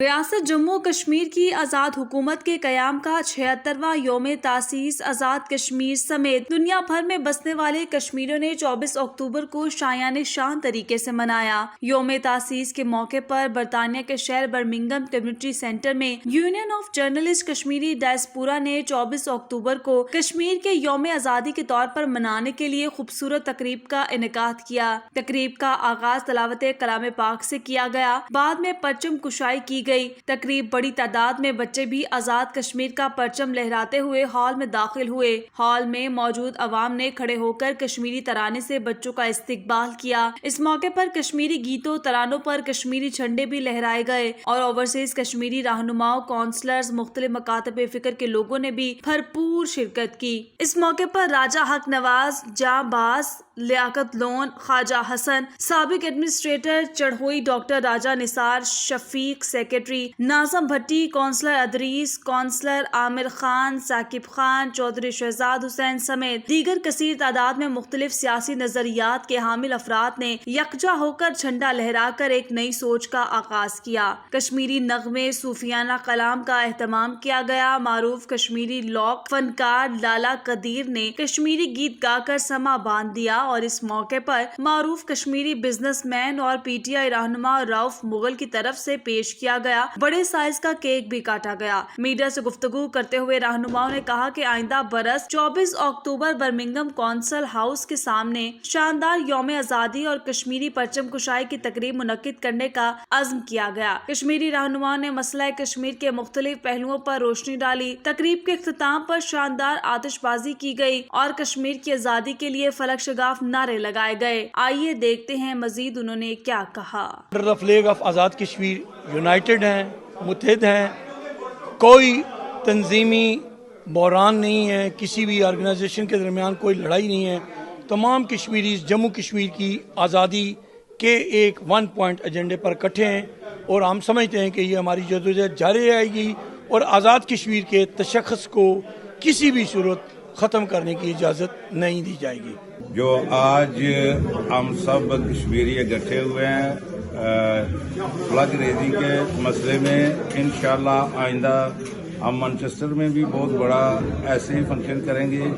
ریاست جموں و کشمیر کی آزاد حکومت کے قیام کا 76واں یوم تاسیس آزاد کشمیر سمیت دنیا بھر میں بسنے والے کشمیریوں نے 24 اکتوبر کو شایان شان طریقے سے منایا۔ یوم تاسیس کے موقع پر برطانیہ کے شہر برمنگھم کمیونٹی سینٹر میں union of journalist Kashmiri diaspora نے 24 اکتوبر کو کشمیر کے یوم آزادی کے طور پر منانے کے لیے خوبصورت تقریب کا انعقاد کیا۔ تقریب کا آغاز تلاوت کلام پاک سے کیا گیا، بعد میں پرچم کشائی کی گئی۔ تقریب بڑی تعداد میں بچے بھی آزاد کشمیر کا پرچم لہراتے ہوئے ہال میں داخل ہوئے۔ ہال میں موجود عوام نے کھڑے ہو کر کشمیری ترانے سے بچوں کا استقبال کیا۔ اس موقع پر کشمیری گیتوں ترانوں پر کشمیری جھنڈے بھی لہرائے گئے اور اوورسیز کشمیری رہنماؤں، کونسلرز، مختلف مکاتب فکر کے لوگوں نے بھی بھرپور شرکت کی۔ اس موقع پر راجہ حق نواز، جاں باز، لیاقت لون، خواجہ حسن، سابق ایڈمنسٹریٹر چڑھوئی ڈاکٹر راجہ نثار، شفیق سیکریٹری ناظم بھٹی، کونسلر ادریس، کونسلر عامر خان، ثاقب خان، چودھری شہزاد حسین سمیت دیگر کثیر تعداد میں مختلف سیاسی نظریات کے حامل افراد نے یکجا ہو کر جھنڈا لہرا کر ایک نئی سوچ کا آغاز کیا۔ کشمیری نغمے، صوفیانہ کلام کا اہتمام کیا گیا۔ معروف کشمیری لوک فنکار لالا قدیر نے کشمیری گیت گا کر سماں باندھ دیا اور اس موقع پر معروف کشمیری بزنس مین اور پی ٹی آئی رہنما رؤف مغل کی طرف سے پیش کیا گیا بڑے سائز کا کیک بھی کاٹا گیا۔ میڈیا سے گفتگو کرتے ہوئے رہنماؤں نے کہا کہ آئندہ برس 24 اکتوبر برمنگھم کونسل ہاؤس کے سامنے شاندار یوم آزادی اور کشمیری پرچم کشائی کی تقریب منعقد کرنے کا عزم کیا گیا۔ کشمیری رہنماؤں نے مسئلہ کشمیر کے مختلف پہلوؤں پر روشنی ڈالی۔ تقریب کے اختتام پر شاندار آتش بازی کی گئی اور کشمیر کی آزادی کے لیے فلک شگاف نعرے لگائے گئے۔ آئیے دیکھتے ہیں مزید انہوں نے کیا کہا۔ Flag of Azad Kashmir United ہیں، متحد ہیں، کوئی تنظیمی بحران نہیں ہے، کسی بھی آرگنائزیشن کے درمیان کوئی لڑائی نہیں ہے۔ تمام کشمیریز جموں کشمیر کی آزادی کے ایک 1 پوائنٹ ایجنڈے پر اکٹھے ہیں اور ہم سمجھتے ہیں کہ یہ ہماری جدوجہد جاری رہے گی اور آزاد کشمیر کے تشخص کو کسی بھی صورت ختم کرنے کی اجازت نہیں دی جائے گی۔ جو آج ہم سب کشمیری اکٹھے ہوئے ہیں فلگ ریزی کے مسئلے میں، انشاءاللہ آئندہ ہم مانچسٹر میں بھی بہت بڑا ایسے ہی فنکشن کریں گے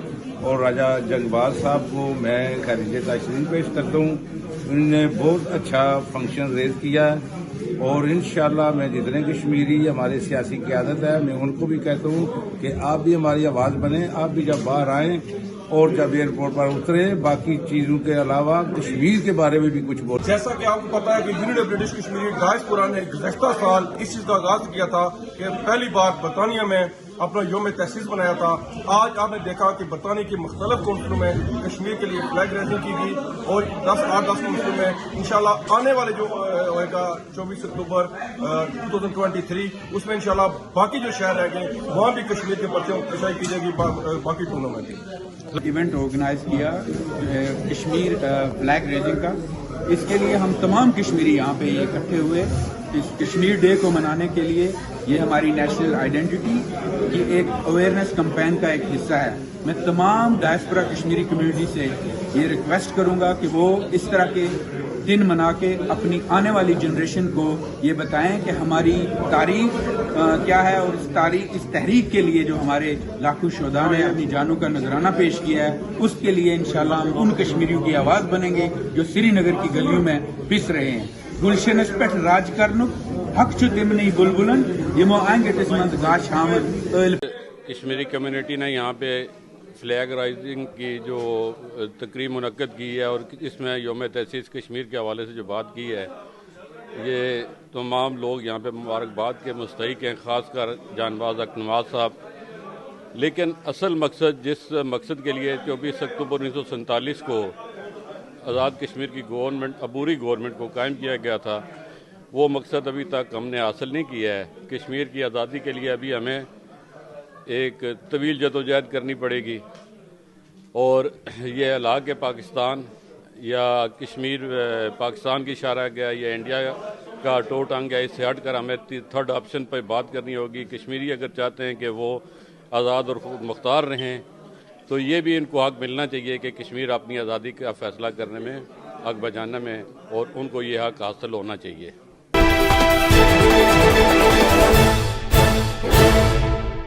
اور راجہ جنگ باز صاحب کو میں خراج تحسین پیش کرتا ہوں۔ انہوں نے بہت اچھا فنکشن ریز کیا اور انشاءاللہ میں جتنے کشمیری ہمارے سیاسی قیادت ہے میں ان کو بھی کہتا ہوں کہ آپ بھی ہماری آواز بنیں، آپ بھی جب باہر آئیں اور جب ایئرپورٹ پر اتریں باقی چیزوں کے علاوہ کشمیر کے بارے میں بھی کچھ بولیں۔ جیسا کہ آپ کو پتا ہے کہ union of British Kashmiri diaspora نے گزشتہ سال اس چیز کا آغاز کیا تھا کہ پہلی بار برطانیہ میں اپنا یوم تاسیس منایا تھا۔ آج آپ نے دیکھا کہ برطانیہ کے مختلف کونسلوں میں کشمیر کے لیے فلیگ ریزنگ کی گئی اور 10 کونسلوں میں انشاءاللہ آنے والے جو ہوئے گا 24 اکتوبر 2023 اس میں انشاءاللہ باقی جو شہر رہ گئے وہاں بھی کشمیر کے پرچم کشائی کی جائے گی باقی ٹورنامنٹ۔ ایونٹ آرگنائز کیا کشمیر فلیگ ریزنگ کا، اس کے لیے ہم تمام کشمیری یہاں پہ اکٹھے ہوئے اس کشمیر ڈے کو منانے کے لیے۔ یہ ہماری نیشنل آئیڈینٹی کی ایک اویئرنیس کمپین کا ایک حصہ ہے۔ میں تمام ڈائسپورا کشمیری کمیونٹی سے یہ ریکویسٹ کروں گا کہ وہ اس طرح کے دن منا کے اپنی آنے والی جنریشن کو یہ بتائیں کہ ہماری تاریخ کیا ہے اور اس تحریک کے لیے جو ہمارے لاکھوں شہداء نے اپنی جانوں کا نذرانہ پیش کیا ہے اس کے لیے انشاءاللہ ہم ان کشمیریوں کی آواز بنیں گے جو سری نگر کی گلیوں میں پس رہے ہیں۔ گلشنس پٹ راج کرنک حق چھ تمنی بلبلن یمو آنگٹس مند گاش حامد۔ کشمیری کمیونٹی نے یہاں پہ فلیگ رائزنگ کی جو تقریب منعقد کی ہے اور اس میں یوم تاسیس کشمیر کے حوالے سے جو بات کی ہے، یہ تمام لوگ یہاں پہ مبارکباد کے مستحق ہیں، خاص کر جان باز حق نواز صاحب۔ لیکن اصل مقصد جس مقصد کے لیے 24 اکتوبر 1947 کو آزاد کشمیر کی گورنمنٹ عبوری گورنمنٹ کو قائم کیا گیا تھا، وہ مقصد ابھی تک ہم نے حاصل نہیں کیا ہے۔ کشمیر کی آزادی کے لیے ابھی ہمیں ایک طویل جدوجہد کرنی پڑے گی اور یہ علاق پاکستان یا کشمیر پاکستان کی اشارہ گیا یا انڈیا کا ٹوٹنگ ہے، اس سے ہٹ کر ہمیں تھرڈ آپشن پہ بات کرنی ہوگی۔ کشمیری اگر چاہتے ہیں کہ وہ آزاد اور خود مختار رہیں تو یہ بھی ان کو حق ملنا چاہیے کہ کشمیر اپنی آزادی کا فیصلہ کرنے میں، حق بجانے میں، اور ان کو یہ حق حاصل ہونا چاہیے۔